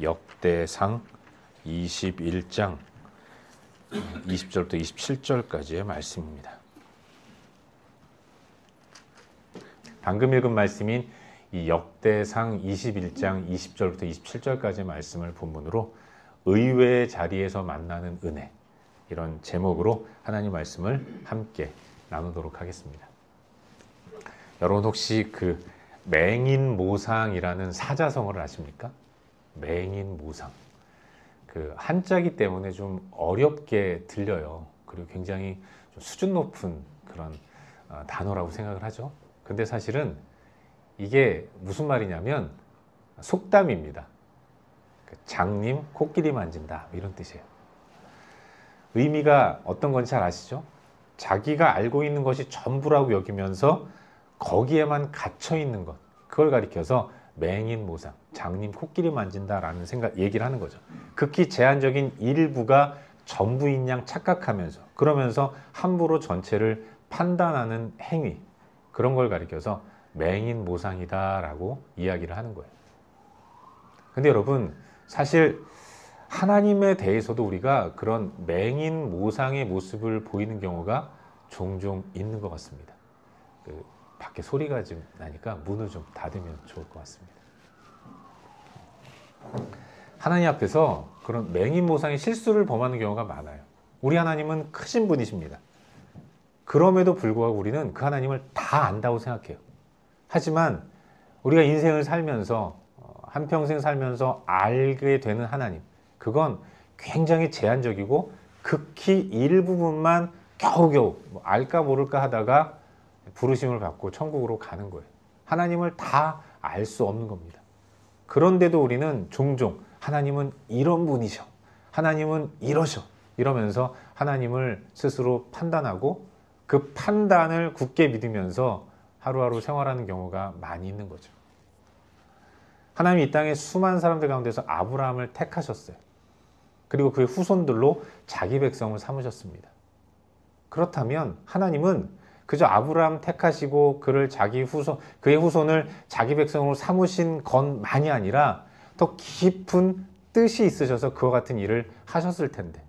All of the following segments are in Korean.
역대상 21장 20절부터 27절까지의 말씀입니다. 방금 읽은 말씀인 이 역대상 21장 20절부터 27절까지의 말씀을 본문으로 의외의 자리에서 만나는 은혜, 이런 제목으로 하나님 말씀을 함께 나누도록 하겠습니다. 여러분 혹시 그 맹인모상이라는 사자성어를 아십니까? 맹인모상. 그 한자기 때문에 좀 어렵게 들려요. 그리고 굉장히 좀 수준 높은 그런 단어라고 생각을 하죠. 근데 사실은 이게 무슨 말이냐면 속담입니다. 장님 코끼리 만진다, 이런 뜻이에요. 의미가 어떤 건지 잘 아시죠? 자기가 알고 있는 것이 전부라고 여기면서 거기에만 갇혀 있는 것, 그걸 가리켜서 맹인모상, 장님 코끼리 만진다라는 얘기를 하는 거죠. 극히 제한적인 일부가 전부인 양 착각하면서, 그러면서 함부로 전체를 판단하는 행위, 그런 걸 가리켜서 맹인모상이다라고 이야기를 하는 거예요. 근데 여러분, 사실 하나님에 대해서도 우리가 그런 맹인모상의 모습을 보이는 경우가 종종 있는 것 같습니다. 밖에 소리가 좀 나니까 문을 좀 닫으면 좋을 것 같습니다. 하나님 앞에서 그런 맹인모상의 실수를 범하는 경우가 많아요. 우리 하나님은 크신 분이십니다. 그럼에도 불구하고 우리는 그 하나님을 다 안다고 생각해요. 하지만 우리가 인생을 살면서 한평생 살면서 알게 되는 하나님, 그건 굉장히 제한적이고 극히 일부분만 겨우겨우 알까 모를까 하다가 부르심을 받고 천국으로 가는 거예요. 하나님을 다 알 수 없는 겁니다. 그런데도 우리는 종종 하나님은 이런 분이셔, 하나님은 이러셔, 이러면서 하나님을 스스로 판단하고 그 판단을 굳게 믿으면서 하루하루 생활하는 경우가 많이 있는 거죠. 하나님이 이 땅에 수많은 사람들 가운데서 아브라함을 택하셨어요. 그리고 그의 후손들로 자기 백성을 삼으셨습니다. 그렇다면 하나님은 그저 아브라함 택하시고 그의 후손을 자기 백성으로 삼으신 것만이 아니라 더 깊은 뜻이 있으셔서 그와 같은 일을 하셨을 텐데,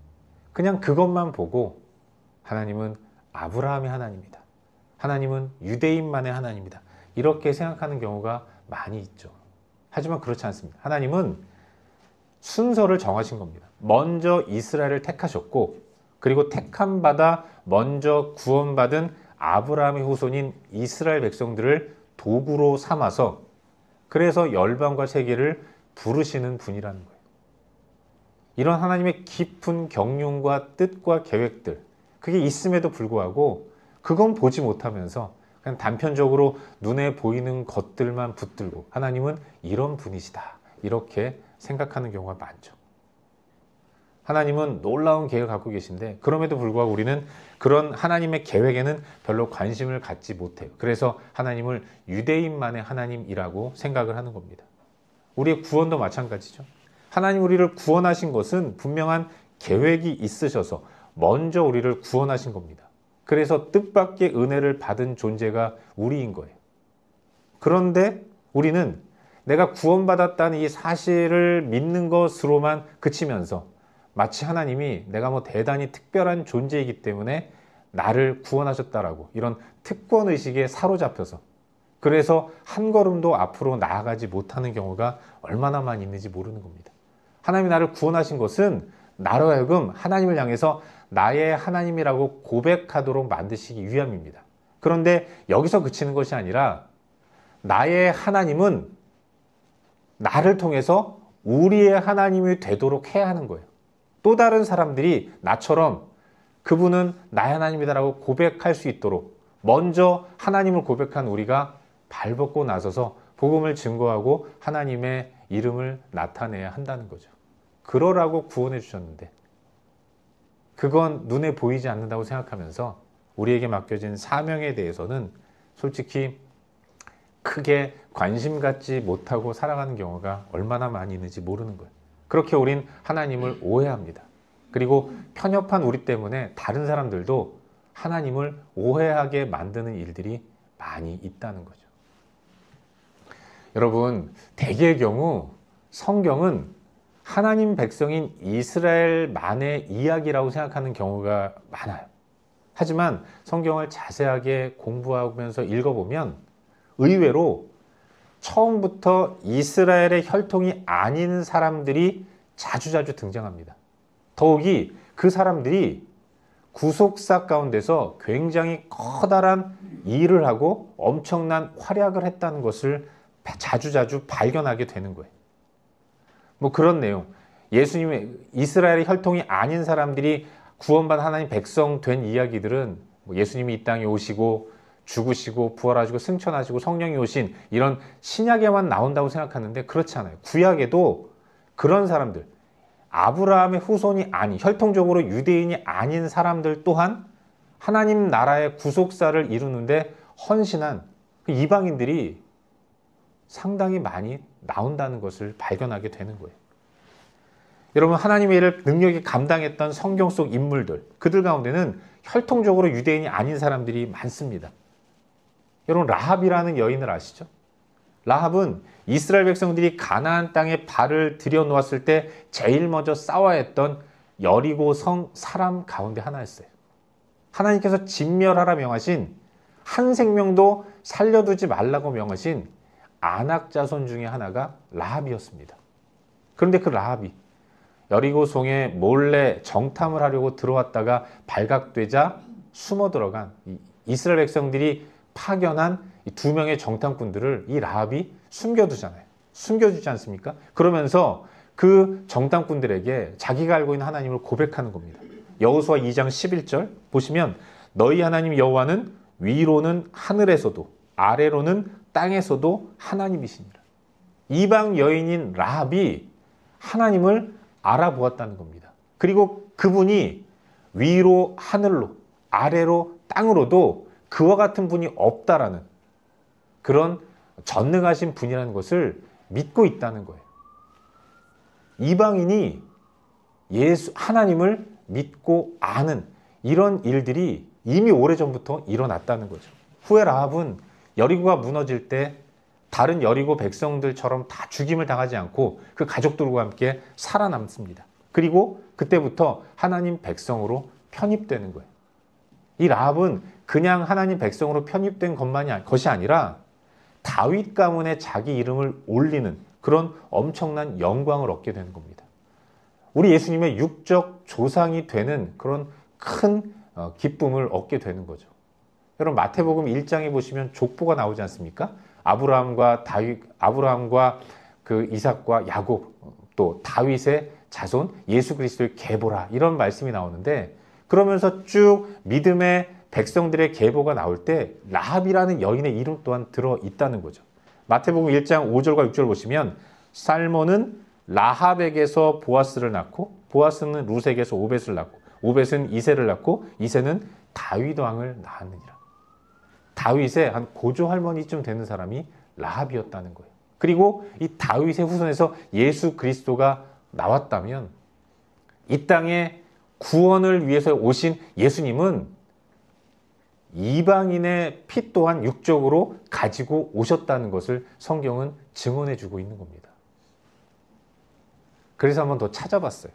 그냥 그것만 보고 하나님은 아브라함의 하나님이다, 하나님은 유대인만의 하나님이다, 이렇게 생각하는 경우가 많이 있죠. 하지만 그렇지 않습니다. 하나님은 순서를 정하신 겁니다. 먼저 이스라엘을 택하셨고, 그리고 택함 받아 먼저 구원받은 아브라함의 후손인 이스라엘 백성들을 도구로 삼아서, 그래서 열방과 세계를 부르시는 분이라는 거예요. 이런 하나님의 깊은 경륜과 뜻과 계획들, 그게 있음에도 불구하고 그건 보지 못하면서 그냥 단편적으로 눈에 보이는 것들만 붙들고 하나님은 이런 분이시다, 이렇게 생각하는 경우가 많죠. 하나님은 놀라운 계획을 갖고 계신데 그럼에도 불구하고 우리는 그런 하나님의 계획에는 별로 관심을 갖지 못해요. 그래서 하나님을 유대인만의 하나님이라고 생각을 하는 겁니다. 우리의 구원도 마찬가지죠. 하나님 우리를 구원하신 것은 분명한 계획이 있으셔서 먼저 우리를 구원하신 겁니다. 그래서 뜻밖의 은혜를 받은 존재가 우리인 거예요. 그런데 우리는 내가 구원받았다는 이 사실을 믿는 것으로만 그치면서 마치 하나님이 내가 뭐 대단히 특별한 존재이기 때문에 나를 구원하셨다라고 이런 특권의식에 사로잡혀서, 그래서 한 걸음도 앞으로 나아가지 못하는 경우가 얼마나 많이 있는지 모르는 겁니다. 하나님이 나를 구원하신 것은 나로 하여금 하나님을 향해서 나의 하나님이라고 고백하도록 만드시기 위함입니다. 그런데 여기서 그치는 것이 아니라 나의 하나님은 나를 통해서 우리의 하나님이 되도록 해야 하는 거예요. 또 다른 사람들이 나처럼 그분은 나의 하나님이다라고 고백할 수 있도록 먼저 하나님을 고백한 우리가 발벗고 나서서 복음을 증거하고 하나님의 이름을 나타내야 한다는 거죠. 그러라고 구원해 주셨는데 그건 눈에 보이지 않는다고 생각하면서 우리에게 맡겨진 사명에 대해서는 솔직히 크게 관심 갖지 못하고 살아가는 경우가 얼마나 많이 있는지 모르는 거예요. 그렇게 우린 하나님을 오해합니다. 그리고 편협한 우리 때문에 다른 사람들도 하나님을 오해하게 만드는 일들이 많이 있다는 거죠. 여러분, 대개의 경우 성경은 하나님 백성인 이스라엘만의 이야기라고 생각하는 경우가 많아요. 하지만 성경을 자세하게 공부하면서 읽어보면 의외로 처음부터 이스라엘의 혈통이 아닌 사람들이 자주자주 등장합니다. 더욱이 그 사람들이 구속사 가운데서 굉장히 커다란 일을 하고 엄청난 활약을 했다는 것을 자주자주 발견하게 되는 거예요. 뭐 그런 내용, 예수님의 이스라엘의 혈통이 아닌 사람들이 구원받은 하나님 백성 된 이야기들은 뭐 예수님이 이 땅에 오시고 죽으시고 부활하시고 승천하시고 성령이 오신 이런 신약에만 나온다고 생각하는데 그렇지 않아요. 구약에도 그런 사람들, 아브라함의 후손이 아닌, 혈통적으로 유대인이 아닌 사람들 또한 하나님 나라의 구속사를 이루는데 헌신한 이방인들이 상당히 많이 나온다는 것을 발견하게 되는 거예요. 여러분, 하나님의 일을 능력이 감당했던 성경 속 인물들, 그들 가운데는 혈통적으로 유대인이 아닌 사람들이 많습니다. 여러분, 라합이라는 여인을 아시죠? 라합은 이스라엘 백성들이 가나안 땅에 발을 들여놓았을 때 제일 먼저 싸워야 했던 여리고 성 사람 가운데 하나였어요. 하나님께서 진멸하라 명하신, 한 생명도 살려두지 말라고 명하신 아낙 자손 중에 하나가 라합이었습니다. 그런데 그 라합이 여리고 성에 몰래 정탐을 하려고 들어왔다가 발각되자 숨어 들어간 이스라엘 백성들이 파견한 이 두 명의 정탐꾼들을 이 라합이 숨겨두잖아요. 숨겨주지 않습니까? 그러면서 그 정탐꾼들에게 자기가 알고 있는 하나님을 고백하는 겁니다. 여호수아 2장 11절 보시면 너희 하나님 여호와는 위로는 하늘에서도 아래로는 땅에서도 하나님이시니라. 이방 여인인 라합이 하나님을 알아보았다는 겁니다. 그리고 그분이 위로 하늘로 아래로 땅으로도 그와 같은 분이 없다라는 그런 전능하신 분이라는 것을 믿고 있다는 거예요. 이방인이 하나님을 믿고 아는 이런 일들이 이미 오래전부터 일어났다는 거죠. 후에 라합은 여리고가 무너질 때 다른 여리고 백성들처럼 다 죽임을 당하지 않고 그 가족들과 함께 살아남습니다. 그리고 그때부터 하나님 백성으로 편입되는 거예요. 이 라합은 그냥 하나님 백성으로 편입된 것이 아니라 다윗 가문에 자기 이름을 올리는 그런 엄청난 영광을 얻게 되는 겁니다. 우리 예수님의 육적 조상이 되는 그런 큰 기쁨을 얻게 되는 거죠. 여러분, 마태복음 1장에 보시면 족보가 나오지 않습니까? 아브라함과 그 이삭과 야곱, 또 다윗의 자손 예수 그리스도의 계보라, 이런 말씀이 나오는데, 그러면서 쭉 믿음의 백성들의 계보가 나올 때 라합이라는 여인의 이름 또한 들어 있다는 거죠. 마태복음 1장 5절과 6절 보시면 살몬은 라합에게서 보아스를 낳고 보아스는 룻에게서 오벳을 낳고 오벳은 이새를 낳고 이새는 다윗 왕을 낳았느니라. 다윗의 한 고조 할머니쯤 되는 사람이 라합이었다는 거예요. 그리고 이 다윗의 후손에서 예수 그리스도가 나왔다면 이 땅에 구원을 위해서 오신 예수님은 이방인의 피 또한 육적으로 가지고 오셨다는 것을 성경은 증언해 주고 있는 겁니다. 그래서 한번 더 찾아봤어요.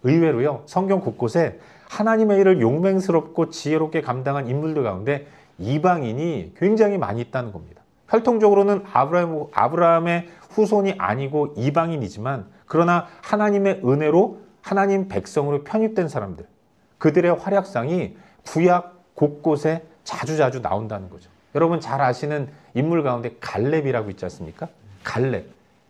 의외로요, 성경 곳곳에 하나님의 일을 용맹스럽고 지혜롭게 감당한 인물들 가운데 이방인이 굉장히 많이 있다는 겁니다. 혈통적으로는 아브라함의 후손이 아니고 이방인이지만 그러나 하나님의 은혜로 하나님 백성으로 편입된 사람들, 그들의 활약상이 구약 곳곳에 자주자주 나온다는 거죠. 여러분 잘 아시는 인물 가운데 갈렙이라고 있지 않습니까? 갈렙.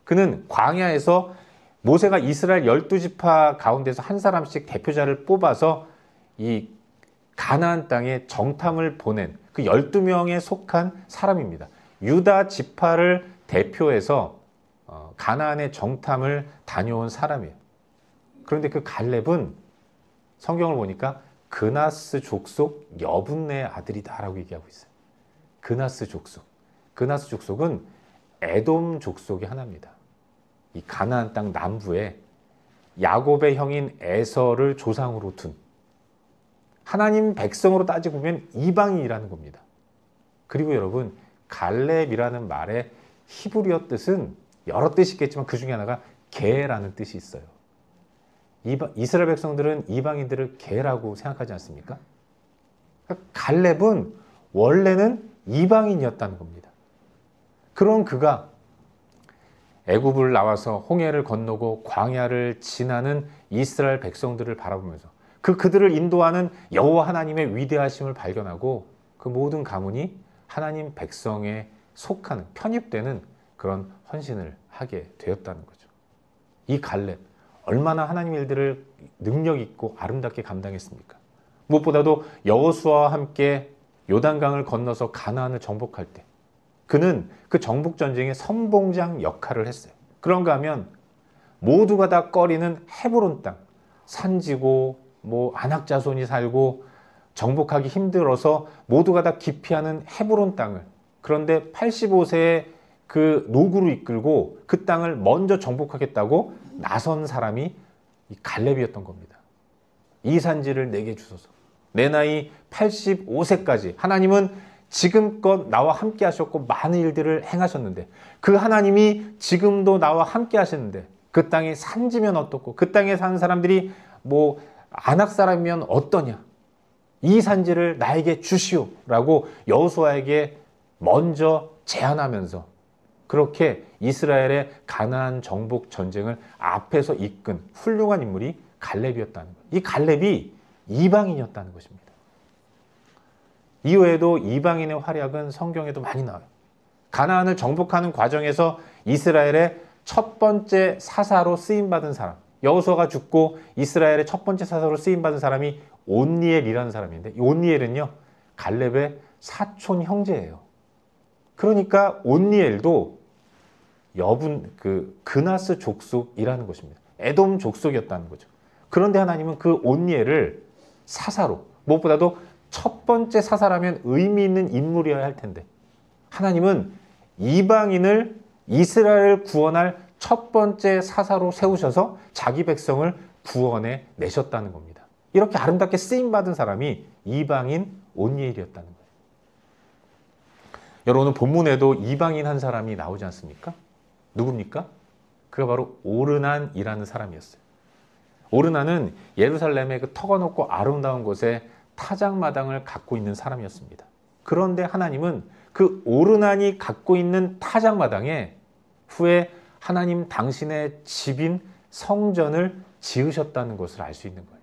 그는 광야에서 모세가 이스라엘 12지파 가운데서 한 사람씩 대표자를 뽑아서 이 가나안 땅에 정탐을 보낸 그 12명에 속한 사람입니다. 유다 지파를 대표해서 가나안의 정탐을 다녀온 사람이에요. 그런데 그 갈렙은 성경을 보니까 그나스 족속 여분네의 아들이다라고 얘기하고 있어요. 그나스 족속. 그나스 족속은 에돔 족속의 하나입니다. 이 가나안 땅 남부에 야곱의 형인 에서를 조상으로 둔 하나님 백성으로 따지고 보면 이방인이라는 겁니다. 그리고 여러분, 갈렙이라는 말의 히브리어 뜻은 여러 뜻이 있겠지만 그 중에 하나가 개라는 뜻이 있어요. 이스라엘 백성들은 이방인들을 개라고 생각하지 않습니까? 그러니까 갈렙은 원래는 이방인이었다는 겁니다. 그런 그가 애굽을 나와서 홍해를 건너고 광야를 지나는 이스라엘 백성들을 바라보면서 그들을 인도하는 여호와 하나님의 위대하심을 발견하고 그 모든 가문이 하나님 백성에 속하는, 편입되는 그런 헌신을 하게 되었다는 거죠. 이 갈렙, 얼마나 하나님의 일들을 능력 있고 아름답게 감당했습니까? 무엇보다도 여호수아와 함께 요단강을 건너서 가나안을 정복할 때 그는 그 정복 전쟁의 선봉장 역할을 했어요. 그런가 하면 모두가 다 꺼리는 헤브론 땅, 산지고 안악 자손이 살고 정복하기 힘들어서 모두가 다 기피하는 헤브론 땅을, 그런데 85세의 그 노구를 이끌고 그 땅을 먼저 정복하겠다고 나선 사람이 이 갈렙이었던 겁니다. 이 산지를 내게 주소서. 내 나이 85세까지 하나님은 지금껏 나와 함께 하셨고 많은 일들을 행하셨는데 그 하나님이 지금도 나와 함께 하시는데 그 땅이 산지면 어떻고 그 땅에 사는 사람들이 안악 사람이면 어떠냐, 이 산지를 나에게 주시오라고 여호수아에게 먼저 제안하면서 그렇게 이스라엘의 가나안 정복 전쟁을 앞에서 이끈 훌륭한 인물이 갈렙이었다는 거예요. 이 갈렙이 이방인이었다는 것입니다. 이외에도 이방인의 활약은 성경에도 많이 나와요. 가나안을 정복하는 과정에서 이스라엘의 첫 번째 사사로 쓰임받은 사람, 여호수아가 죽고 이스라엘의 첫 번째 사사로 쓰임받은 사람이 온니엘이라는 사람인데, 이 온니엘은요 갈렙의 사촌 형제예요. 그러니까 온니엘도 그나스 족속이라는 것입니다. 에돔 족속이었다는 거죠. 그런데 하나님은 그 온니엘을 사사로, 무엇보다도 첫 번째 사사라면 의미 있는 인물이어야 할 텐데 하나님은 이방인을 이스라엘을 구원할 첫 번째 사사로 세우셔서 자기 백성을 구원해 내셨다는 겁니다. 이렇게 아름답게 쓰임받은 사람이 이방인 온니엘이었다는 거예요. 여러분, 오늘 본문에도 이방인 한 사람이 나오지 않습니까? 누굽니까? 그가 바로 오르난이라는 사람이었어요. 오르난은 예루살렘의 그 턱어놓고 아름다운 곳에 타작마당을 갖고 있는 사람이었습니다. 그런데 하나님은 그 오르난이 갖고 있는 타작마당에 후에 하나님 당신의 집인 성전을 지으셨다는 것을 알 수 있는 거예요.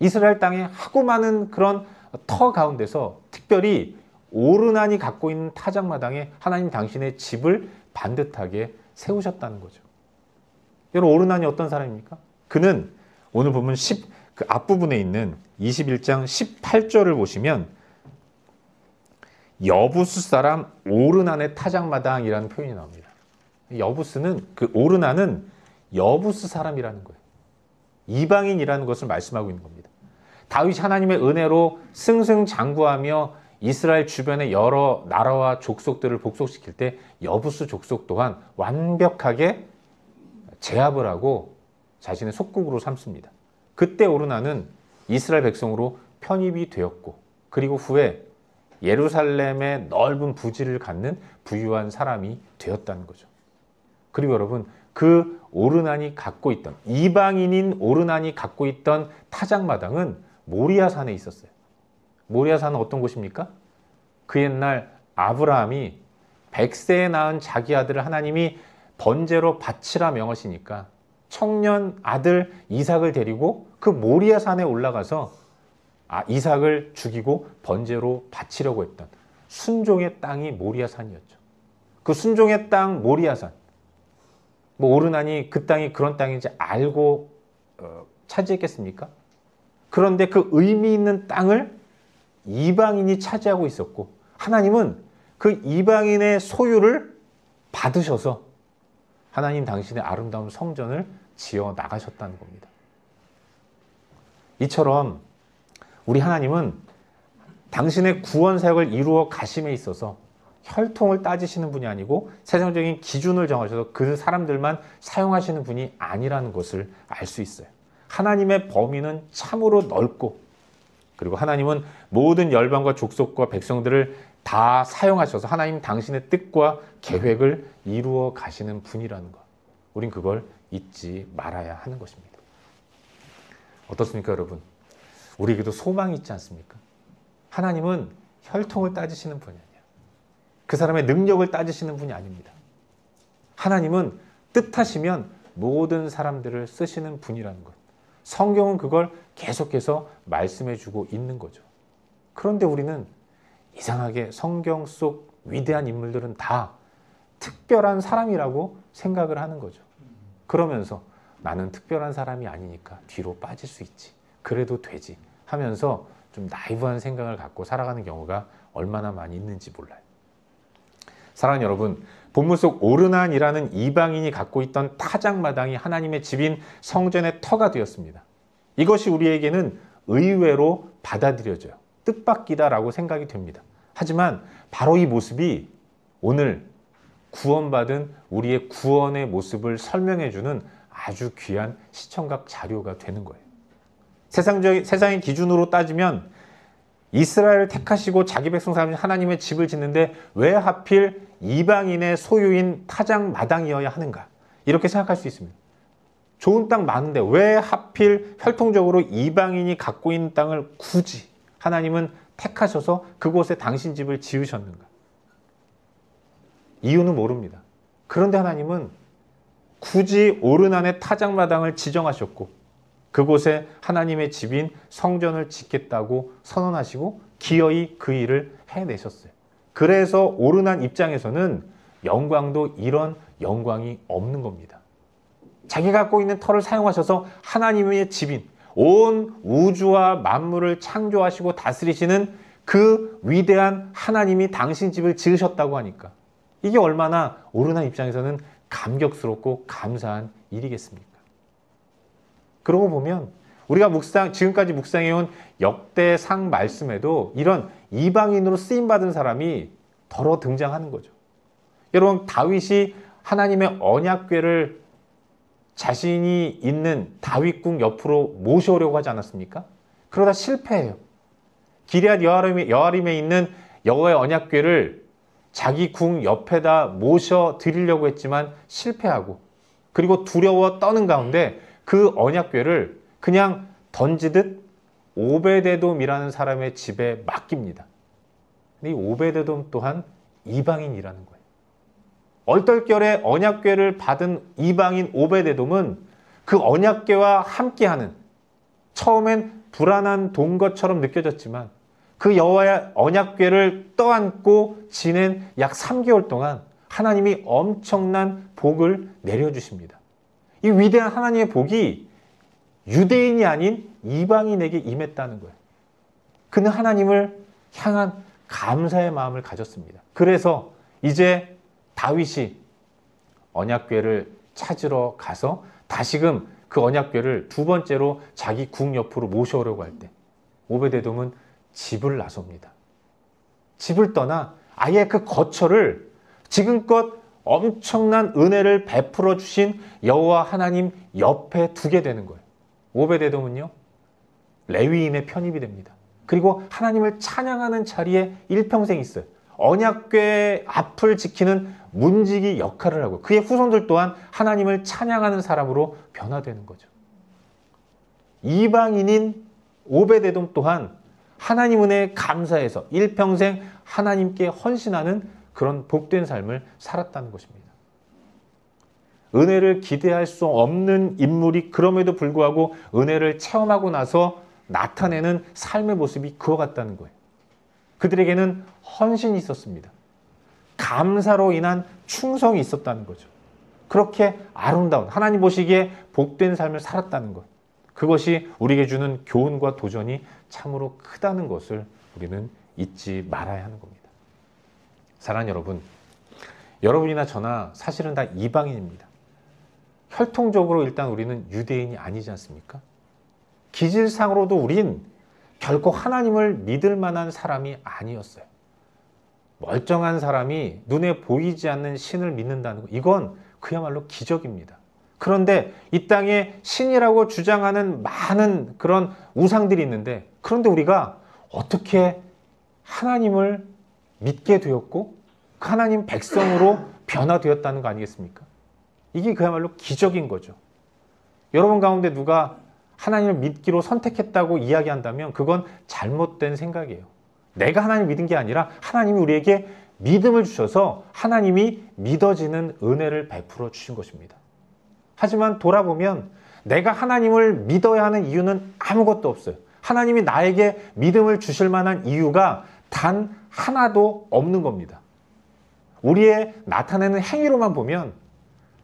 이스라엘 땅에 하고 많은 그런 터 가운데서 특별히 오르난이 갖고 있는 타작마당에 하나님 당신의 집을 반듯하게 세우셨다는 거죠. 여러분, 오르난이 어떤 사람입니까? 그는 오늘 보면 그 앞부분에 있는 21장 18절을 보시면 여부스 사람 오르난의 타작마당이라는 표현이 나옵니다. 여부스는, 그 오르난은 여부스 사람이라는 거예요. 이방인이라는 것을 말씀하고 있는 겁니다. 다윗이 하나님의 은혜로 승승장구하며 이스라엘 주변의 여러 나라와 족속들을 복속시킬 때 여부스 족속 또한 완벽하게 제압을 하고 자신의 속국으로 삼습니다. 그때 오르난은 이스라엘 백성으로 편입이 되었고, 그리고 후에 예루살렘의 넓은 부지를 갖는 부유한 사람이 되었다는 거죠. 그리고 여러분, 그 오르난이 갖고 있던, 이방인인 오르난이 갖고 있던 타작마당은 모리아산에 있었어요. 모리아산은 어떤 곳입니까? 그 옛날 아브라함이 100세에 낳은 자기 아들을 하나님이 번제로 바치라 명하시니까 청년 아들 이삭을 데리고 그 모리아산에 올라가서 이삭을 죽이고 번제로 바치려고 했던 순종의 땅이 모리아산이었죠. 그 순종의 땅 모리아산, 오르난이 그 땅이 그런 땅인지 알고 차지했겠습니까? 그런데 그 의미 있는 땅을 이방인이 차지하고 있었고, 하나님은 그 이방인의 소유를 받으셔서 하나님 당신의 아름다운 성전을 지어 나가셨다는 겁니다. 이처럼 우리 하나님은 당신의 구원 사역을 이루어 가심에 있어서 혈통을 따지시는 분이 아니고 세상적인 기준을 정하셔서 그 사람들만 사용하시는 분이 아니라는 것을 알 수 있어요. 하나님의 범위는 참으로 넓고, 그리고 하나님은 모든 열방과 족속과 백성들을 다 사용하셔서 하나님 당신의 뜻과 계획을 이루어 가시는 분이라는 것. 우린 그걸 잊지 말아야 하는 것입니다. 어떻습니까, 여러분? 우리에게도 소망이 있지 않습니까? 하나님은 혈통을 따지시는 분이 아니에요. 그 사람의 능력을 따지시는 분이 아닙니다. 하나님은 뜻하시면 모든 사람들을 쓰시는 분이라는 것. 성경은 그걸 계속해서 말씀해주고 있는 거죠. 그런데 우리는 이상하게 성경 속 위대한 인물들은 다 특별한 사람이라고 생각을 하는 거죠. 그러면서 나는 특별한 사람이 아니니까 뒤로 빠질 수 있지. 그래도 되지 하면서 좀 나이브한 생각을 갖고 살아가는 경우가 얼마나 많이 있는지 몰라요. 사랑하는 여러분, 본문 속 오르난이라는 이방인이 갖고 있던 타작마당이 하나님의 집인 성전의 터가 되었습니다. 이것이 우리에게는 의외로 받아들여져요. 뜻밖이다라고 생각이 됩니다. 하지만 바로 이 모습이 오늘 구원받은 우리의 구원의 모습을 설명해주는 아주 귀한 시청각 자료가 되는 거예요. 세상의 기준으로 따지면 이스라엘을 택하시고 자기 백성 삼으신 하나님의 집을 짓는데 왜 하필 이방인의 소유인 타작 마당이어야 하는가? 이렇게 생각할 수 있습니다. 좋은 땅 많은데 왜 하필 혈통적으로 이방인이 갖고 있는 땅을 굳이 하나님은 택하셔서 그곳에 당신 집을 지으셨는가? 이유는 모릅니다. 그런데 하나님은 굳이 오르난의 타작 마당을 지정하셨고 그곳에 하나님의 집인 성전을 짓겠다고 선언하시고 기어이 그 일을 해내셨어요. 그래서 오르난 입장에서는 영광도 이런 영광이 없는 겁니다. 자기가 갖고 있는 터를 사용하셔서 하나님의 집인 온 우주와 만물을 창조하시고 다스리시는 그 위대한 하나님이 당신 집을 지으셨다고 하니까 이게 얼마나 오르난 입장에서는 감격스럽고 감사한 일이겠습니까? 그러고 보면 우리가 지금까지 묵상해온 역대상 말씀에도 이런 이방인으로 쓰임받은 사람이 더러 등장하는 거죠. 여러분, 다윗이 하나님의 언약궤를 자신이 있는 다윗궁 옆으로 모셔오려고 하지 않았습니까? 그러다 실패해요. 기럇 여아림에 있는 여호와의 언약궤를 자기 궁 옆에다 모셔 드리려고 했지만 실패하고 그리고 두려워 떠는 가운데 그 언약궤를 그냥 던지듯 오베데돔이라는 사람의 집에 맡깁니다. 근데 이 오베데돔 또한 이방인이라는 거예요. 얼떨결에 언약궤를 받은 이방인 오베데돔은 그 언약궤와 함께하는 처음엔 불안한 동거처럼 느껴졌지만 그 여호와의 언약궤를 떠안고 지낸 약 3개월 동안 하나님이 엄청난 복을 내려주십니다. 이 위대한 하나님의 복이 유대인이 아닌 이방인에게 임했다는 거예요. 그는 하나님을 향한 감사의 마음을 가졌습니다. 그래서 이제 다윗이 언약궤를 찾으러 가서 다시금 그 언약궤를 두 번째로 자기 궁 옆으로 모셔오려고 할 때 오베데돔은 집을 나섭니다. 집을 떠나 아예 그 거처를 지금껏 엄청난 은혜를 베풀어 주신 여호와 하나님 옆에 두게 되는 거예요. 오베데돔은요, 레위인의 편입이 됩니다. 그리고 하나님을 찬양하는 자리에 일평생 있어요. 언약궤 앞을 지키는 문지기 역할을 하고 그의 후손들 또한 하나님을 찬양하는 사람으로 변화되는 거죠. 이방인인 오베데돔 또한 하나님 은혜에 감사해서 일평생 하나님께 헌신하는 그런 복된 삶을 살았다는 것입니다. 은혜를 기대할 수 없는 인물이 그럼에도 불구하고 은혜를 체험하고 나서 나타내는 삶의 모습이 그와 같다는 거예요. 그들에게는 헌신이 있었습니다. 감사로 인한 충성이 있었다는 거죠. 그렇게 아름다운 하나님 보시기에 복된 삶을 살았다는 것. 그것이 우리에게 주는 교훈과 도전이 참으로 크다는 것을 우리는 잊지 말아야 하는 겁니다. 사랑하는 여러분, 여러분이나 저나 사실은 다 이방인입니다. 혈통적으로 일단 우리는 유대인이 아니지 않습니까? 기질상으로도 우린 결코 하나님을 믿을 만한 사람이 아니었어요. 멀쩡한 사람이 눈에 보이지 않는 신을 믿는다는 것, 이건 그야말로 기적입니다. 그런데 이 땅에 신이라고 주장하는 많은 그런 우상들이 있는데, 그런데 우리가 어떻게 하나님을 믿게 되었고 그 하나님 백성으로 변화되었다는 거 아니겠습니까? 이게 그야말로 기적인 거죠. 여러분 가운데 누가 하나님을 믿기로 선택했다고 이야기한다면 그건 잘못된 생각이에요. 내가 하나님을 믿은 게 아니라 하나님이 우리에게 믿음을 주셔서 하나님이 믿어지는 은혜를 베풀어 주신 것입니다. 하지만 돌아보면 내가 하나님을 믿어야 하는 이유는 아무것도 없어요. 하나님이 나에게 믿음을 주실 만한 이유가 단 하나도 없는 겁니다. 우리의 나타내는 행위로만 보면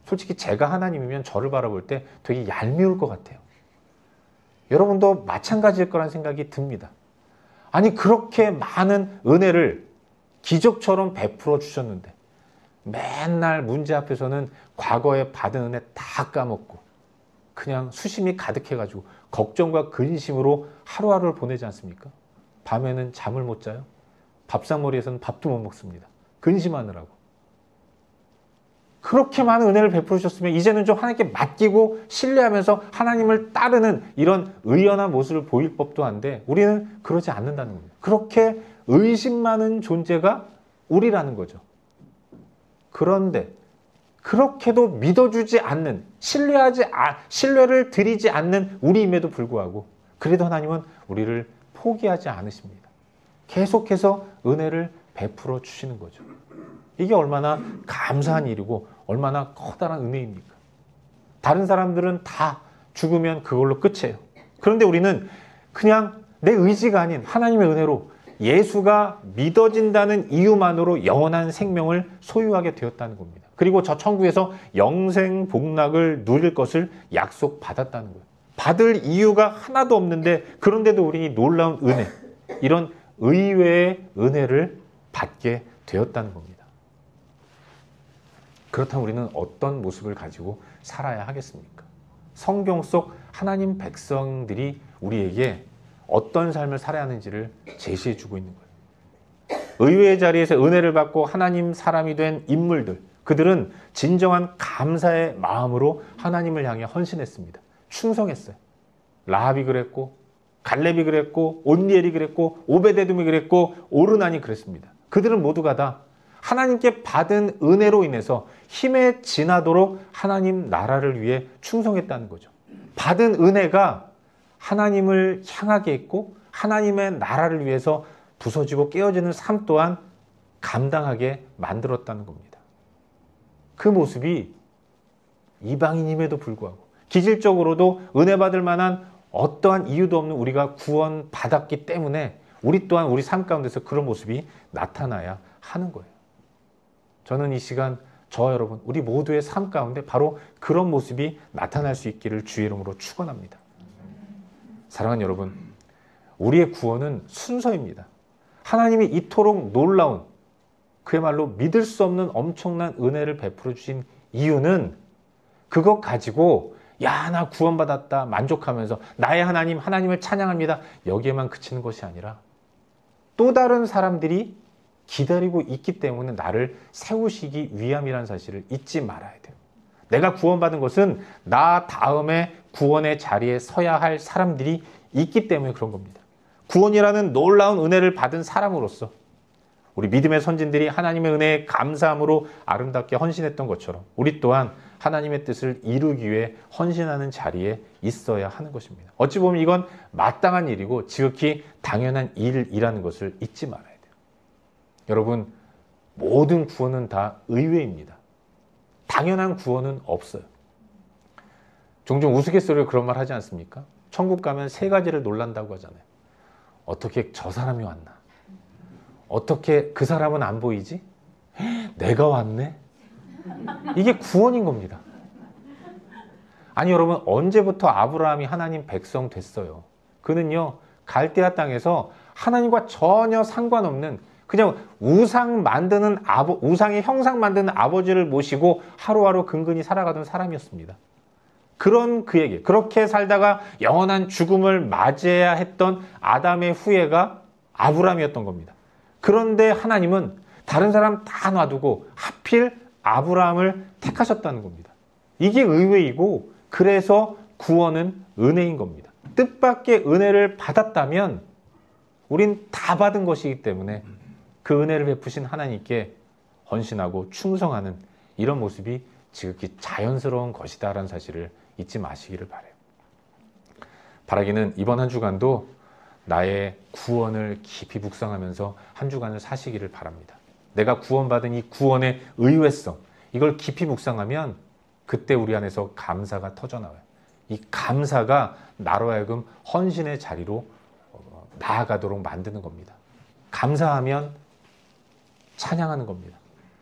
솔직히 제가 하나님이면 저를 바라볼 때 되게 얄미울 것 같아요. 여러분도 마찬가지일 거란 생각이 듭니다. 아니 그렇게 많은 은혜를 기적처럼 베풀어 주셨는데 맨날 문제 앞에서는 과거에 받은 은혜 다 까먹고 그냥 수심이 가득해가지고 걱정과 근심으로 하루하루를 보내지 않습니까? 밤에는 잠을 못 자요. 밥상머리에서는 밥도 못 먹습니다. 근심하느라고. 그렇게 많은 은혜를 베풀어 주셨으면 이제는 좀 하나님께 맡기고 신뢰하면서 하나님을 따르는 이런 의연한 모습을 보일 법도 한데 우리는 그러지 않는다는 겁니다. 그렇게 의심 많은 존재가 우리라는 거죠. 그런데 그렇게도 믿어주지 않는, 신뢰를 드리지 않는 우리임에도 불구하고 그래도 하나님은 우리를 포기하지 않으십니다. 계속해서 은혜를 베풀어 주시는 거죠. 이게 얼마나 감사한 일이고 얼마나 커다란 은혜입니까? 다른 사람들은 다 죽으면 그걸로 끝이에요. 그런데 우리는 그냥 내 의지가 아닌 하나님의 은혜로 예수가 믿어진다는 이유만으로 영원한 생명을 소유하게 되었다는 겁니다. 그리고 저 천국에서 영생 복락을 누릴 것을 약속받았다는 거예요. 받을 이유가 하나도 없는데 그런데도 우리는 이 놀라운 은혜, 이런 의외의 은혜를 받게 되었다는 겁니다. 그렇다면 우리는 어떤 모습을 가지고 살아야 하겠습니까? 성경 속 하나님 백성들이 우리에게 어떤 삶을 살아야 하는지를 제시해 주고 있는 거예요. 의외의 자리에서 은혜를 받고 하나님 사람이 된 인물들, 그들은 진정한 감사의 마음으로 하나님을 향해 헌신했습니다. 충성했어요. 라합이 그랬고, 갈렙이 그랬고, 온니엘이 그랬고, 오베데돔이 그랬고, 오르난이 그랬습니다. 그들은 모두가 다 하나님께 받은 은혜로 인해서 힘에 지나도록 하나님 나라를 위해 충성했다는 거죠. 받은 은혜가 하나님을 향하게 했고 하나님의 나라를 위해서 부서지고 깨어지는 삶 또한 감당하게 만들었다는 겁니다. 그 모습이 이방인임에도 불구하고 기질적으로도 은혜 받을 만한 어떠한 이유도 없는 우리가 구원받았기 때문에 우리 또한 우리 삶 가운데서 그런 모습이 나타나야 하는 거예요. 저는 이 시간 저와 여러분 우리 모두의 삶 가운데 바로 그런 모습이 나타날 수 있기를 주의 이름으로 축원합니다. 사랑하는 여러분, 우리의 구원은 순서입니다. 하나님이 이토록 놀라운 그야말로 믿을 수 없는 엄청난 은혜를 베풀어 주신 이유는 그것 가지고 야, 나 구원받았다 만족하면서 나의 하나님, 하나님을 찬양합니다. 여기에만 그치는 것이 아니라 또 다른 사람들이 기다리고 있기 때문에 나를 세우시기 위함이라는 사실을 잊지 말아야 돼요. 내가 구원받은 것은 나 다음에 구원의 자리에 서야 할 사람들이 있기 때문에 그런 겁니다. 구원이라는 놀라운 은혜를 받은 사람으로서 우리 믿음의 선진들이 하나님의 은혜에 감사함으로 아름답게 헌신했던 것처럼 우리 또한 하나님의 뜻을 이루기 위해 헌신하는 자리에 있어야 하는 것입니다. 어찌 보면 이건 마땅한 일이고 지극히 당연한 일이라는 것을 잊지 말아야 돼요. 여러분, 모든 구원은 다 의외입니다. 당연한 구원은 없어요. 종종 우스갯소리로 그런 말 하지 않습니까? 천국 가면 세 가지를 놀란다고 하잖아요. 어떻게 저 사람이 왔나? 어떻게 그 사람은 안 보이지? 내가 왔네? 이게 구원인 겁니다. 아니 여러분, 언제부터 아브라함이 하나님 백성 됐어요? 그는요 갈대아 땅에서 하나님과 전혀 상관없는 그냥 우상의 형상 만드는 아버지를 모시고 하루하루 근근히 살아가던 사람이었습니다. 그런 그에게 그렇게 살다가 영원한 죽음을 맞이해야 했던 아담의 후예가 아브라함이었던 겁니다. 그런데 하나님은 다른 사람 다 놔두고 하필 아브라함을 택하셨다는 겁니다. 이게 의외이고 그래서 구원은 은혜인 겁니다. 뜻밖의 은혜를 받았다면 우린 다 받은 것이기 때문에 그 은혜를 베푸신 하나님께 헌신하고 충성하는 이런 모습이 지극히 자연스러운 것이다라는 사실을 잊지 마시기를 바라요. 바라기는 이번 한 주간도 나의 구원을 깊이 묵상하면서 한 주간을 사시기를 바랍니다. 내가 구원받은 이 구원의 의외성, 이걸 깊이 묵상하면 그때 우리 안에서 감사가 터져나와요. 이 감사가 나로 하여금 헌신의 자리로 나아가도록 만드는 겁니다. 감사하면 찬양하는 겁니다.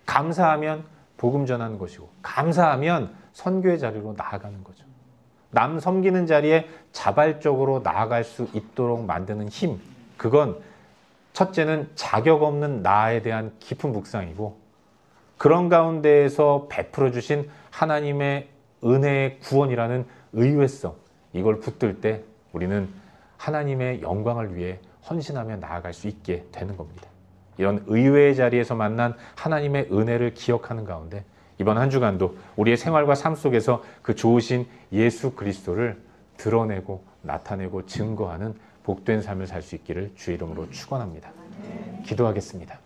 감사하면 복음 전하는 것이고, 감사하면 선교의 자리로 나아가는 거죠. 남 섬기는 자리에 자발적으로 나아갈 수 있도록 만드는 힘, 그건 첫째는 자격 없는 나에 대한 깊은 묵상이고, 그런 가운데에서 베풀어 주신 하나님의 은혜의 구원이라는 의외성, 이걸 붙들 때 우리는 하나님의 영광을 위해 헌신하며 나아갈 수 있게 되는 겁니다. 이런 의외의 자리에서 만난 하나님의 은혜를 기억하는 가운데 이번 한 주간도 우리의 생활과 삶 속에서 그 좋으신 예수 그리스도를 드러내고 나타내고 증거하는 복된 삶을 살 수 있기를 주의 이름으로 축원합니다. 기도하겠습니다.